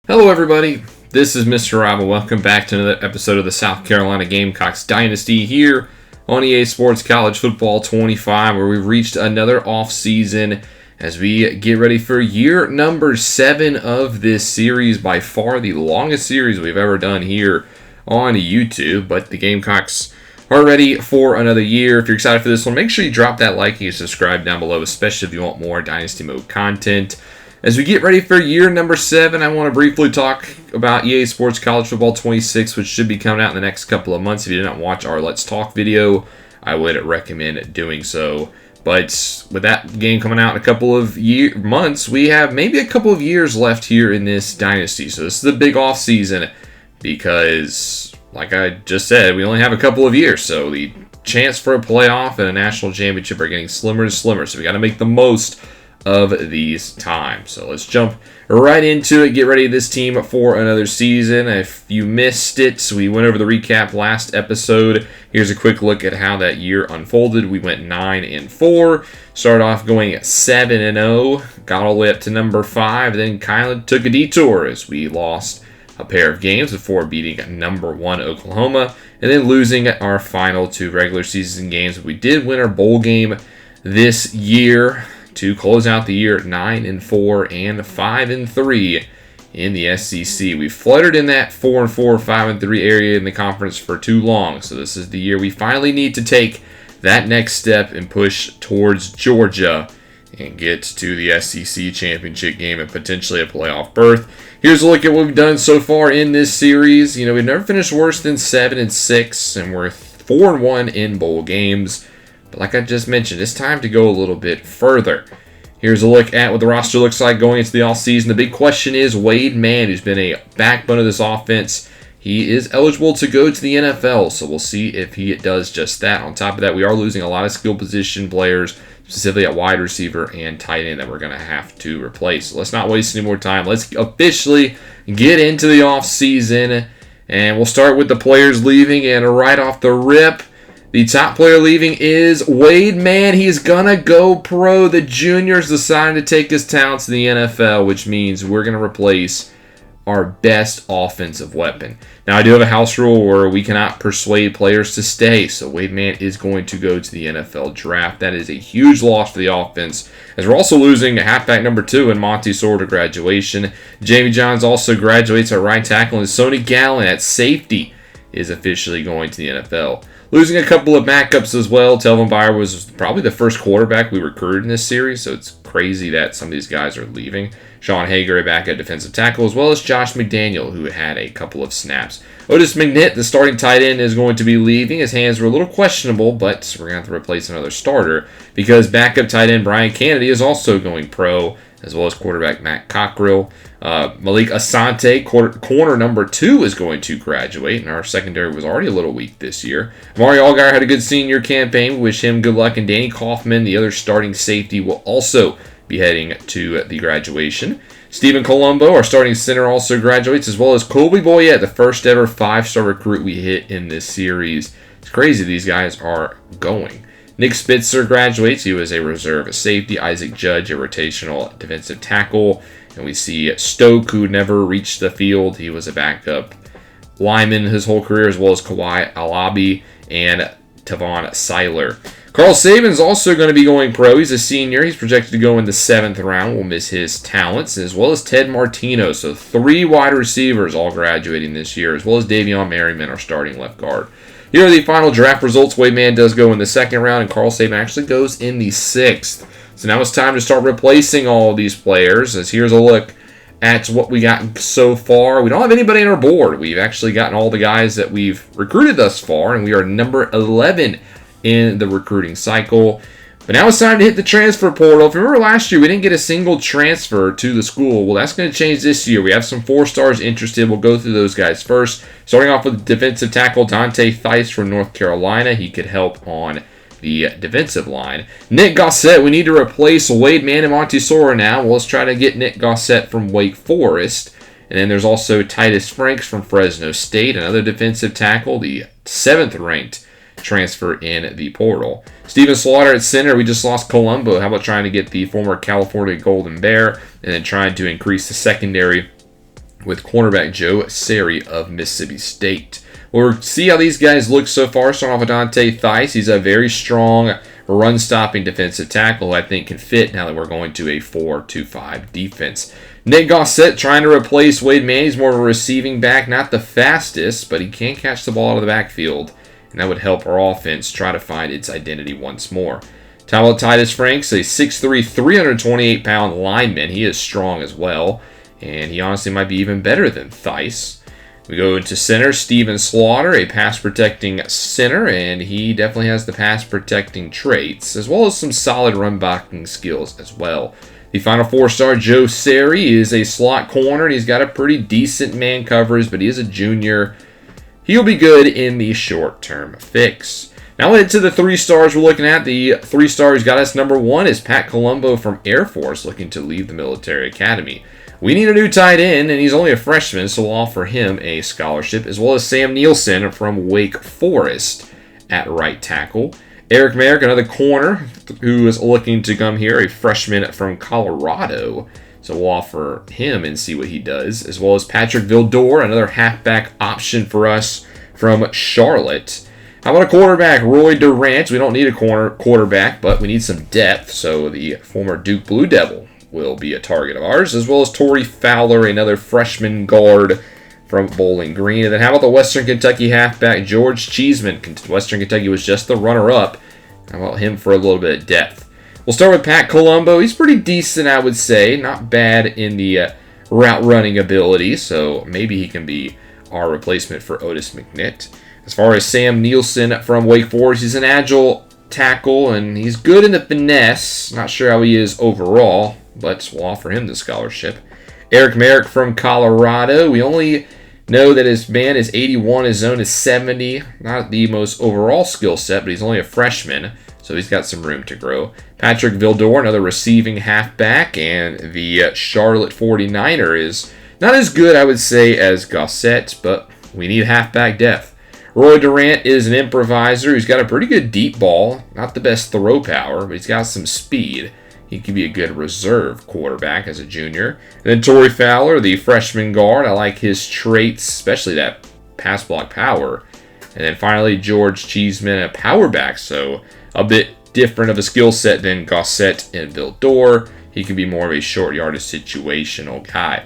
Hello everybody, this is Mr. Rob and welcome back to another episode of the South Carolina Gamecocks Dynasty here on EA Sports College Football 25, where we've reached another off-season as we get ready for year number 7 of this series, by far the longest series we've ever done here on YouTube. But the Gamecocks are ready for another year. If you're excited for this one, make sure you drop that like and subscribe down below, especially if you want more Dynasty Mode content. As we get ready for year number 7, I want to briefly talk about EA Sports College Football 26, which should be coming out in the next couple of months. If you did not watch our Let's Talk video, I would recommend doing so. But with that game coming out in a couple of months, we have maybe a couple of years left here in this dynasty. So this is a big off season because, like I just said, we only have a couple of years. So the chance for a playoff and a national championship are getting slimmer and slimmer. So we got to make the most of these times. So let's jump right into it. Get ready, this team, for another season. If you missed it, we went over the recap last episode. Here's a quick look at how that year unfolded. We went 9-4, started off going 7-0, got all the way up to number 5, then kind of took a detour as we lost a pair of games before beating number 1 Oklahoma and then losing our final 2 regular season games. We did win our bowl game this year to close out the year at 9-4 and 5-3 in the SEC. We fluttered in that 4-4, 5-3 area in the conference for too long. So this is the year we finally need to take that next step and push towards Georgia and get to the SEC championship game and potentially a playoff berth. Here's a look at what we've done so far in this series. You know, we've never finished worse than 7-6, and we're 4-1 in bowl games. But like I just mentioned, it's time to go a little bit further. Here's a look at what the roster looks like going into the offseason. The big question is Wade Mahon, who's been a backbone of this offense. He is eligible to go to the NFL, so we'll see if he does just that. On top of that, we are losing a lot of skill position players, specifically at wide receiver and tight end, that we're going to have to replace. So let's not waste any more time. Let's officially get into the offseason, and we'll start with the players leaving. And right off the rip, the top player leaving is Wade Mahon. He's going to go pro. The juniors decided to take his talents to the NFL, which means we're going to replace our best offensive weapon. Now, I do have a house rule where we cannot persuade players to stay, so Wade Mahon is going to go to the NFL draft. That is a huge loss for the offense, as we're also losing halfback number 2 in Monty Sewell to graduation. Jamie Johns also graduates at right tackle, and Sonny Gallen at safety is officially going to the NFL. Losing a couple of backups as well. Telvin Byer was probably the first quarterback we recruited in this series, so it's crazy that some of these guys are leaving. Sean Hager back at defensive tackle, as well as Josh McDaniel, who had a couple of snaps. Otis McNitt, the starting tight end, is going to be leaving. His hands were a little questionable, but we're going to have to replace another starter because backup tight end Brian Kennedy is also going pro, as well as quarterback Matt Cockrell. Malik Asante, corner number 2, is going to graduate, and our secondary was already a little weak this year. Amari Allgaier had a good senior campaign. We wish him good luck, and Danny Kaufman, the other starting safety, will also be heading to the graduation. Stephen Colombo, our starting center, also graduates, as well as Colby Boyette, the first ever 5-star recruit we hit in this series. It's crazy these guys are going. Nick Spitzer graduates. He was a reserve safety. Isaac Judge, a rotational defensive tackle. And we see Stoke, who never reached the field. He was a backup lineman his whole career, as well as Kawhi Alabi and Tavon Seiler. Carl Saban's also going to be going pro. He's a senior. He's projected to go in the 7th round. We'll miss his talents, as well as Ted Martino. So 3 wide receivers all graduating this year, as well as Davion Merriman, our starting left guard. Here are the final draft results. Wade Mahon does go in the 2nd round, and Carl Saban actually goes in the 6th. So now it's time to start replacing all of these players, as here's a look at what we got so far. We don't have anybody on our board. We've actually gotten all the guys that we've recruited thus far, and we are number 11 in the recruiting cycle. But now it's time to hit the transfer portal. If you remember last year, we didn't get a single transfer to the school. Well, that's going to change this year. We have some 4-stars interested. We'll go through those guys first. Starting off with defensive tackle Dante Theis from North Carolina. He could help on the defensive line. Nick Gossett, we need to replace Wade Mahon and Monty Sewell now. Well, let's try to get Nick Gossett from Wake Forest. And then there's also Titus Franks from Fresno State, another defensive tackle, the 7th-ranked transfer in the portal. Steven Slaughter at center. We just lost Colombo. How about trying to get the former California Golden Bear and then trying to increase the secondary with cornerback Joe Sari of Mississippi State. We'll see how these guys look so far. Starting off with Dante Theis. He's a very strong run-stopping defensive tackle who I think can fit now that we're going to a 4-2-5 defense. Nick Gossett trying to replace Wade Mahon. He's more of a receiving back, not the fastest, but he can catch the ball out of the backfield, and that would help our offense try to find its identity once more. Tyler Titus Franks, a 6'3", 328-pound lineman. He is strong as well, and he honestly might be even better than Theis. We go into center, Steven Slaughter, a pass-protecting center, and he definitely has the pass-protecting traits, as well as some solid run-blocking skills as well. The final 4-star, Joe Sari, is a slot corner, and he's got a pretty decent man coverage, but he is a junior. He'll be good in the short-term fix. Now we'll head to the 3 stars we're looking at. The 3 stars got us number 1 is Pat Colombo from Air Force, looking to leave the military academy. We need a new tight end, and he's only a freshman, so we'll offer him a scholarship, as well as Sam Nielsen from Wake Forest at right tackle. Eric Merrick, another corner, who is looking to come here, a freshman from Colorado. So we'll offer him and see what he does, as well as Patrick Vildor, another halfback option for us from Charlotte. How about a quarterback, Roy Durant? We don't need a quarterback, but we need some depth, so the former Duke Blue Devil will be a target of ours, as well as Torrey Fowler, another freshman guard from Bowling Green. And then how about the Western Kentucky halfback, George Cheeseman? Western Kentucky was just the runner-up. How about him for a little bit of depth? We'll start with Pat Colombo. He's pretty decent, I would say. Not bad in the route running ability, so maybe he can be our replacement for Otis McNitt. As far as Sam Nielsen from Wake Forest, he's an agile tackle, and he's good in the finesse. Not sure how he is overall, but we'll offer him the scholarship. Eric Merrick from Colorado. We only know that his man is 81, his zone is 70. Not the most overall skill set, but he's only a freshman, so he's got some room to grow. Patrick Vildor, another receiving halfback, and the Charlotte 49er is not as good, I would say, as Gossett, but we need halfback depth. Roy Durant is an improviser who's got a pretty good deep ball. Not the best throw power, but he's got some speed. He could be a good reserve quarterback as a junior. And then Torrey Fowler, the freshman guard. I like his traits, especially that pass block power. And then finally, George Cheeseman, a power back, so a bit different of a skill set than Gossett and Vildor. He can be more of a short yardage situational guy.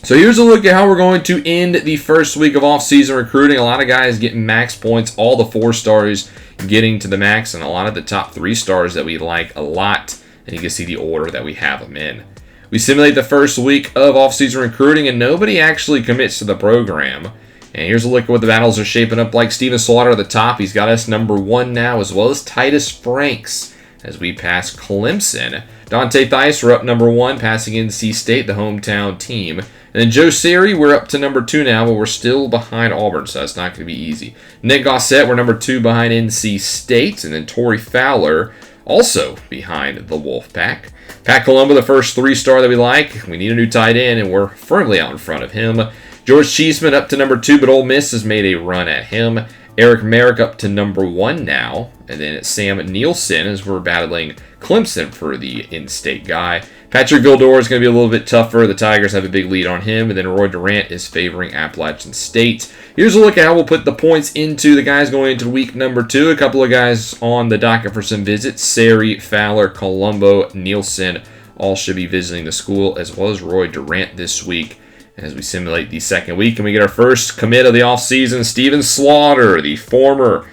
So here's a look at how we're going to end the first week of off-season recruiting. A lot of guys getting max points, all the 4 stars getting to the max, and a lot of the top 3 stars that we like a lot. And you can see the order that we have them in. We simulate the first week of off-season recruiting, and nobody actually commits to the program. And here's a look at what the battles are shaping up like. Steven Slaughter at the top. He's got us number 1 now, as well as Titus Franks as we pass Clemson. Dante Theis, we're up number 1, passing NC State, the hometown team. And then Joe Sari, we're up to number 2 now, but we're still behind Auburn, so that's not going to be easy. Nick Gossett, we're number 2 behind NC State. And then Torrey Fowler, also behind the Wolfpack. Pat Colombo, the first 3-star that we like. We need a new tight end, and we're firmly out in front of him. George Cheeseman up to number 2, but Ole Miss has made a run at him. Eric Merrick up to number 1 now. And then it's Sam Nielsen as we're battling Clemson for the in-state guy. Patrick Vildor is going to be a little bit tougher. The Tigers have a big lead on him. And then Roy Durant is favoring Appalachian State. Here's a look at how we'll put the points into the guys going into week number 2. A couple of guys on the docket for some visits. Sari, Fowler, Colombo, Nielsen all should be visiting the school, as well as Roy Durant this week as we simulate the second week. And we get our first commit of the offseason. Steven Slaughter, the former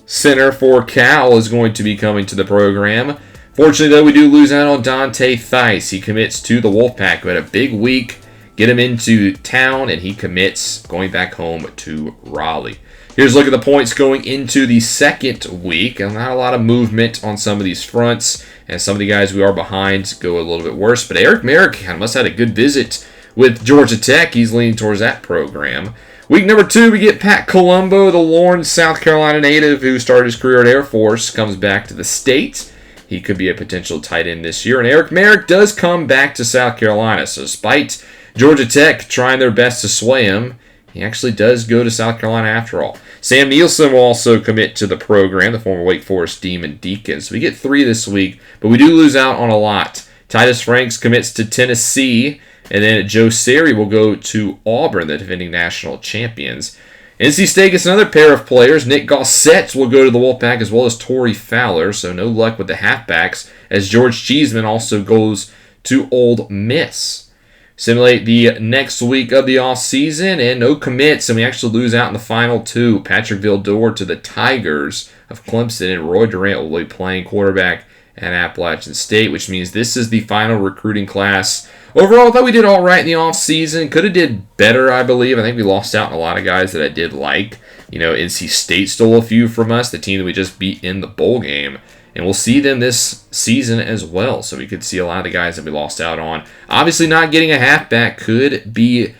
center for Cal, is going to be coming to the program. Fortunately, though, we do lose out on Dante Theis. He commits to the Wolfpack. We had a big week. Get him into town, and he commits going back home to Raleigh. Here's a look at the points going into the second week. And not a lot of movement on some of these fronts. And some of the guys we are behind go a little bit worse. But Eric Merrick must have had a good visit with Georgia Tech. He's leaning towards that program. Week number 2, we get Pat Colombo, the Lawrence, South Carolina native who started his career at Air Force, comes back to the state. He could be a potential tight end this year. And Eric Merrick does come back to South Carolina. So despite Georgia Tech trying their best to sway him, he actually does go to South Carolina after all. Sam Nielsen will also commit to the program, the former Wake Forest Demon Deacon. So we get 3 this week, but we do lose out on a lot. Titus Franks commits to Tennessee. And then Joe Sari will go to Auburn, the defending national champions. NC State gets another pair of players. Nick Gossett will go to the Wolfpack, as well as Torrey Fowler. So no luck with the halfbacks, as George Cheeseman also goes to Ole Miss. Simulate the next week of the offseason, and no commits, and we actually lose out in the final two. Patrick Vildor to the Tigers of Clemson, and Roy Durant will be playing quarterback at Appalachian State, which means this is the final recruiting class. Overall, I thought we did all right in the offseason. Could have did better, I believe. I think we lost out on a lot of guys that I did like. NC State stole a few from us, the team that we just beat in the bowl game. And we'll see them this season as well. So we could see a lot of the guys that we lost out on. Obviously, not getting a halfback could be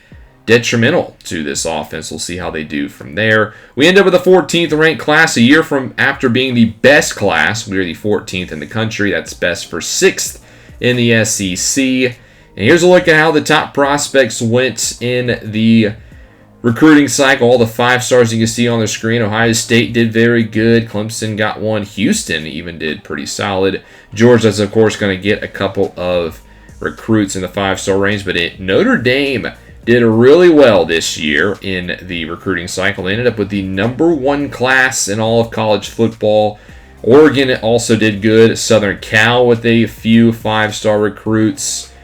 detrimental to this offense. We'll see how they do from there. We end up with a 14th ranked class a year from after being the best class. We are the 14th in the country. That's best for 6th in the SEC. And here's a look at how the top prospects went in the recruiting cycle. All the 5 stars you can see on the screen. Ohio State did very good. Clemson got one. Houston even did pretty solid. Georgia's, of course, going to get a couple of recruits in the 5-star range. But Notre Dame did really well this year in the recruiting cycle. They ended up with the number 1 class in all of college football. Oregon also did good. Southern Cal with a few 5-star recruits.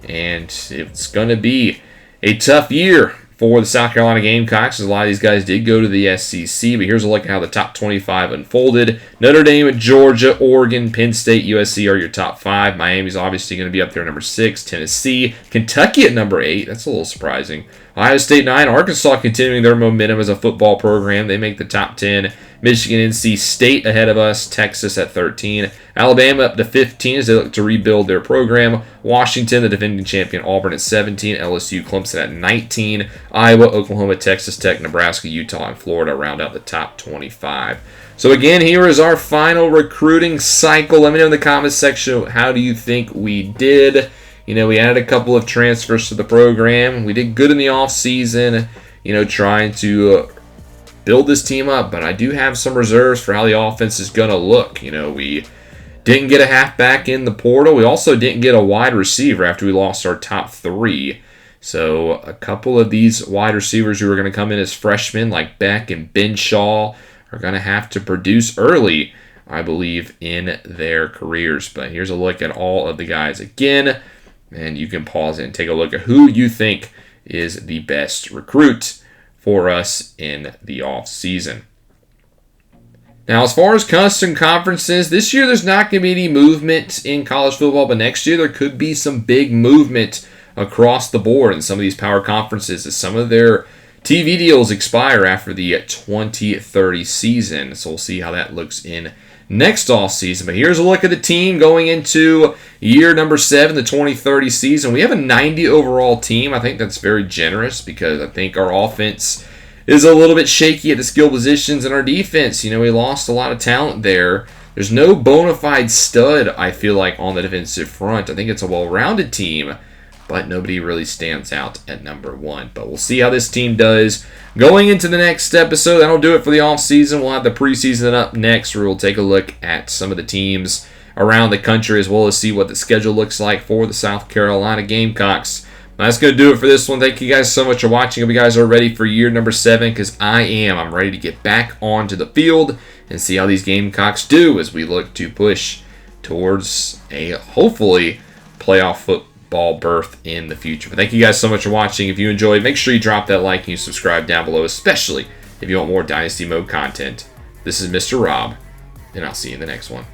And it's going to be a tough year for the South Carolina Gamecocks, as a lot of these guys did go to the SEC. But here's a look at how the top 25 unfolded. Notre Dame, Georgia, Oregon, Penn State, USC are your top 5. Miami's obviously going to be up there at number 6. Tennessee, Kentucky at number 8. That's a little surprising. Ohio State 9. Arkansas continuing their momentum as a football program. They make the top 10. Michigan, NC State ahead of us. Texas at 13. Alabama up to 15 as they look to rebuild their program. Washington, the defending champion, Auburn at 17. LSU, Clemson at 19. Iowa, Oklahoma, Texas Tech, Nebraska, Utah, and Florida round out the top 25. So again, here is our final recruiting cycle. Let me know in the comments section, how do you think we did? We added a couple of transfers to the program. We did good in the offseason, trying to build this team up, but I do have some reserves for how the offense is going to look. We didn't get a halfback in the portal. We also didn't get a wide receiver after we lost our top 3. So a couple of these wide receivers who are going to come in as freshmen, like Beck and Ben Shaw, are going to have to produce early, I believe, in their careers. But here's a look at all of the guys again, and you can pause it and take a look at who you think is the best recruit for us in the offseason. Now, as far as custom conferences, this year there's not going to be any movement in college football, but next year there could be some big movement across the board in some of these power conferences as some of their TV deals expire after the 2030 season. So we'll see how that looks in next offseason. But here's a look at the team going into year number 7, the 2030 season. We have a 90 overall team. I think that's very generous because I think our offense is a little bit shaky at the skill positions, and our defense, we lost a lot of talent there. There's no bona fide stud, I feel like, on the defensive front. I think it's a well-rounded team, but nobody really stands out at number 1. But we'll see how this team does going into the next episode. That'll do it for the offseason. We'll have the preseason up next, where we'll take a look at some of the teams around the country, as well as see what the schedule looks like for the South Carolina Gamecocks. That's going to do it for this one. Thank you guys so much for watching. I hope you guys are ready for year number 7, because I am. I'm ready to get back onto the field and see how these Gamecocks do as we look to push towards a, hopefully, playoff football berth in the future. But thank you guys so much for watching. If you enjoyed, make sure you drop that like and you subscribe down below, especially if you want more Dynasty Mode content. This is Mr. Rob, and I'll see you in the next one.